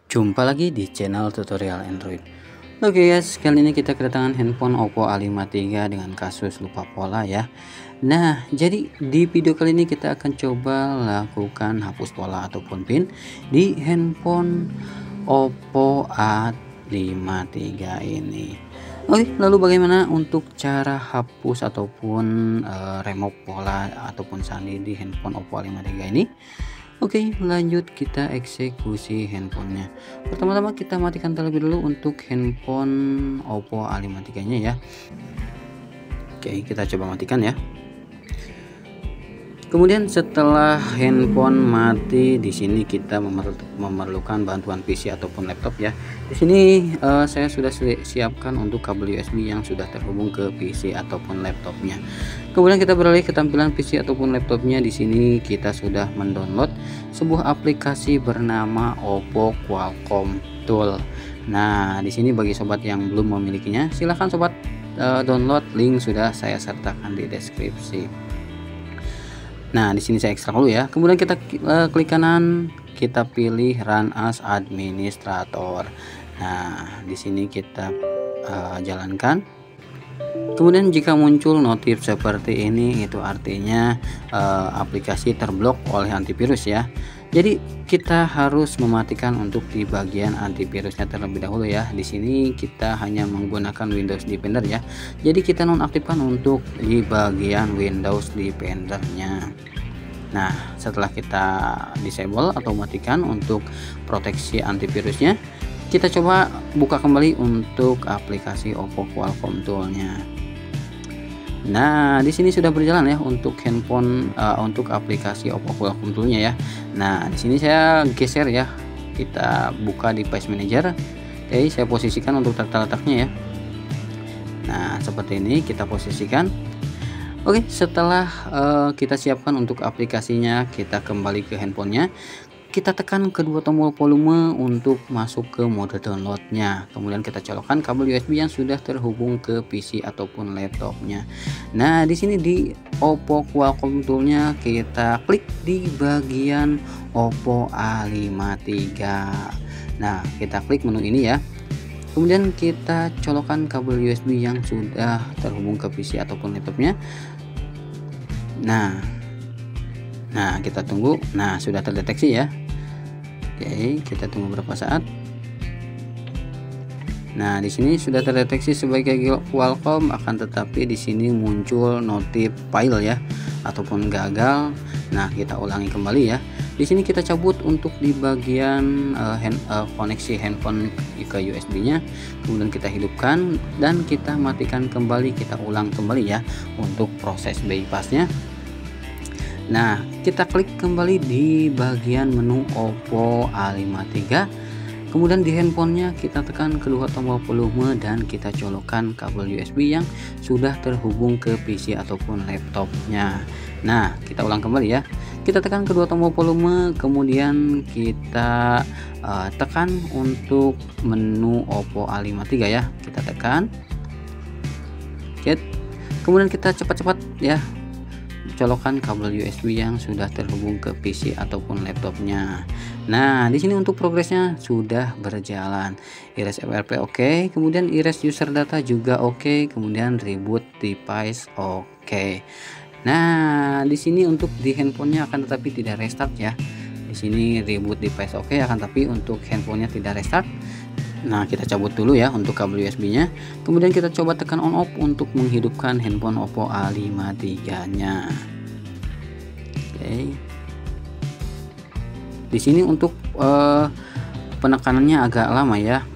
Jumpa lagi di channel tutorial Android. Oke guys, kali ini kita kedatangan handphone Oppo A53 dengan kasus lupa pola ya. Nah, jadi di video kali ini kita akan coba lakukan hapus pola ataupun PIN di handphone Oppo A53 ini. Oke, lalu bagaimana untuk cara hapus ataupun remove pola ataupun sandi di handphone Oppo A53 ini? Oke, lanjut kita eksekusi handphonenya. Pertama-tama kita matikan terlebih dulu untuk handphone Oppo A53 nya ya. Oke, kita coba matikan ya. Kemudian setelah handphone mati, di sini kita memerlukan bantuan PC ataupun laptop ya. Di sini saya sudah siapkan untuk kabel USB yang sudah terhubung ke PC ataupun laptopnya. Kemudian kita beralih ke tampilan PC ataupun laptopnya. Di sini kita sudah mendownload sebuah aplikasi bernama Oppo Qualcomm Tool. Nah, di sini bagi sobat yang belum memilikinya, silahkan sobat download, link sudah saya sertakan di deskripsi. Nah, di sini saya ekstrak dulu ya. Kemudian kita klik kanan, kita pilih Run as Administrator. Nah, di sini kita jalankan. Kemudian jika muncul notif seperti ini, itu artinya aplikasi terblok oleh antivirus ya. Jadi kita harus mematikan untuk di bagian antivirusnya terlebih dahulu ya. Di sini kita hanya menggunakan Windows Defender ya. Jadi kita nonaktifkan untuk di bagian Windows Defendernya. Nah, setelah kita disable atau matikan untuk proteksi antivirusnya, kita coba buka kembali untuk aplikasi Oppo Qualcomm Tool-nya. Nah, di sini sudah berjalan ya untuk handphone untuk aplikasi Oppo Qualcomm Tool-nya ya. Nah, di sini saya geser ya. Kita buka device manager. Oke, saya posisikan untuk tata letaknya ya. Nah, seperti ini kita posisikan. Oke, setelah kita siapkan untuk aplikasinya, kita kembali ke handphonenya. Kita tekan kedua tombol volume untuk masuk ke mode downloadnya. Kemudian kita colokkan kabel USB yang sudah terhubung ke PC ataupun laptopnya. Nah, di sini di Oppo Qualcomm Tool-nya kita klik di bagian Oppo A53. Nah, kita klik menu ini ya. Kemudian kita colokkan kabel USB yang sudah terhubung ke PC ataupun laptopnya. Nah, kita tunggu. Nah, sudah terdeteksi ya. Oke, kita tunggu beberapa saat. Nah, di sini sudah terdeteksi sebagai Qualcomm, akan tetapi di sini muncul notif file ya ataupun gagal. Nah, kita ulangi kembali ya. Di sini kita cabut untuk di bagian koneksi handphone ke USB-nya. Kemudian kita hidupkan dan kita matikan kembali, kita ulang kembali ya untuk proses bypassnya. Nah, kita klik kembali di bagian menu Oppo A53. Kemudian di handphonenya kita tekan kedua tombol volume dan kita colokkan kabel USB yang sudah terhubung ke PC ataupun laptopnya. Nah, kita ulang kembali ya. Kita tekan kedua tombol volume, kemudian kita tekan untuk menu Oppo A53 ya. Kita tekan. Kemudian kita cepat-cepat ya, colokkan kabel USB yang sudah terhubung ke PC ataupun laptopnya. Nah, di sini untuk progresnya sudah berjalan. Erase FRP oke, kemudian erase user data juga oke, kemudian reboot device oke. Nah, di sini untuk di handphonenya akan tetapi tidak restart ya. Di sini reboot device oke, akan tapi untuk handphonenya tidak restart. Nah, kita cabut dulu ya untuk kabel USB-nya. Kemudian kita coba tekan on off untuk menghidupkan handphone Oppo A53-nya. Oke. Di sini untuk penekanannya agak lama ya.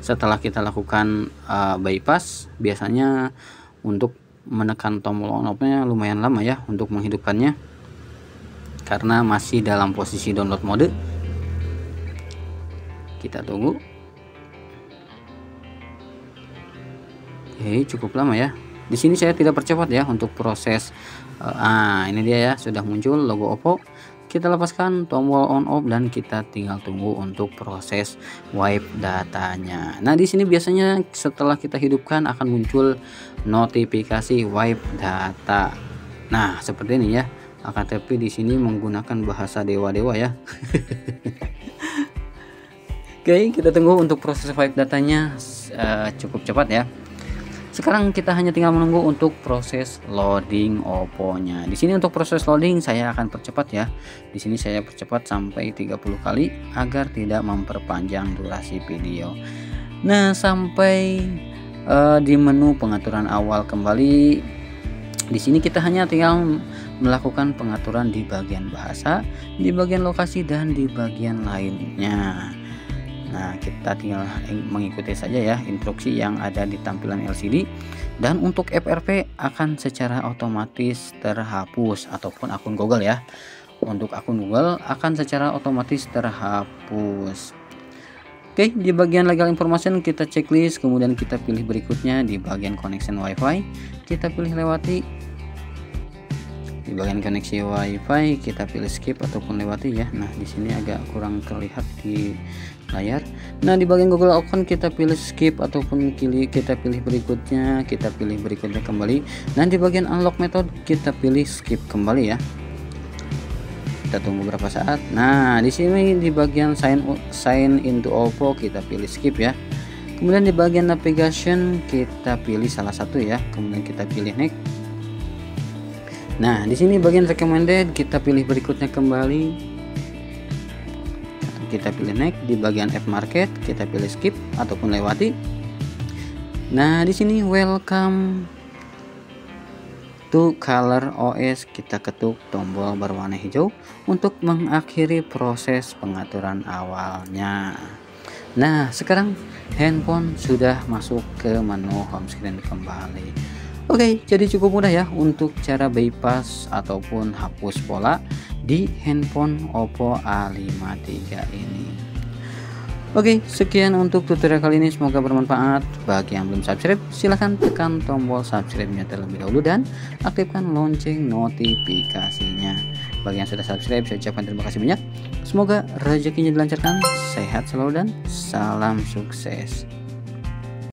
Setelah kita lakukan bypass, biasanya untuk menekan tombol on off-nya lumayan lama ya untuk menghidupkannya. Karena masih dalam posisi download mode. Kita tunggu. Oke, cukup lama ya. Di sini saya tidak percepat ya untuk proses. Ini dia ya, sudah muncul logo Oppo. Kita lepaskan tombol on off dan kita tinggal tunggu untuk proses wipe datanya. Nah, di sini biasanya setelah kita hidupkan akan muncul notifikasi wipe data. Nah, seperti ini ya. Akan tapi di sini menggunakan bahasa dewa-dewa ya. Oke, kita tunggu untuk proses file datanya cukup cepat ya. Sekarang kita hanya tinggal menunggu untuk proses loading Oppo-nya. Di sini untuk proses loading saya akan percepat ya. Di sini saya percepat sampai 30 kali agar tidak memperpanjang durasi video. Nah, sampai di menu pengaturan awal kembali. Di sini kita hanya tinggal melakukan pengaturan di bagian bahasa, di bagian lokasi, dan di bagian lainnya. Nah, kita tinggal mengikuti saja ya instruksi yang ada di tampilan LCD. Dan untuk FRP akan secara otomatis terhapus, ataupun akun Google ya. Untuk akun Google akan secara otomatis terhapus. Oke, di bagian legal information kita checklist, kemudian kita pilih berikutnya di bagian connection WiFi, kita pilih lewati. Di bagian koneksi WiFi kita pilih skip ataupun lewati ya. Nah, di sini agak kurang terlihat di layar. Nah, di bagian Google account kita pilih skip ataupun kita pilih berikutnya, kembali. Dan di bagian unlock method kita pilih skip kembali ya. Kita tunggu beberapa saat. Nah, di sini di bagian sign into Oppo kita pilih skip ya. Kemudian di bagian navigation kita pilih salah satu ya. Kemudian kita pilih next. Nah, di sini bagian recommended kita pilih berikutnya kembali. Kita pilih next. Di bagian app market kita pilih skip ataupun lewati. Nah, di sini welcome to Color OS kita ketuk tombol berwarna hijau untuk mengakhiri proses pengaturan awalnya. Nah, sekarang handphone sudah masuk ke menu home screen kembali. Oke, jadi cukup mudah ya untuk cara bypass ataupun hapus pola di handphone Oppo A53 ini. Oke, sekian untuk tutorial kali ini, semoga bermanfaat. Bagi yang belum subscribe, silahkan tekan tombol subscribe-nya terlebih dahulu dan aktifkan lonceng notifikasinya. Bagi yang sudah subscribe, saya ucapkan terima kasih banyak. Semoga rezekinya dilancarkan, sehat selalu, dan salam sukses.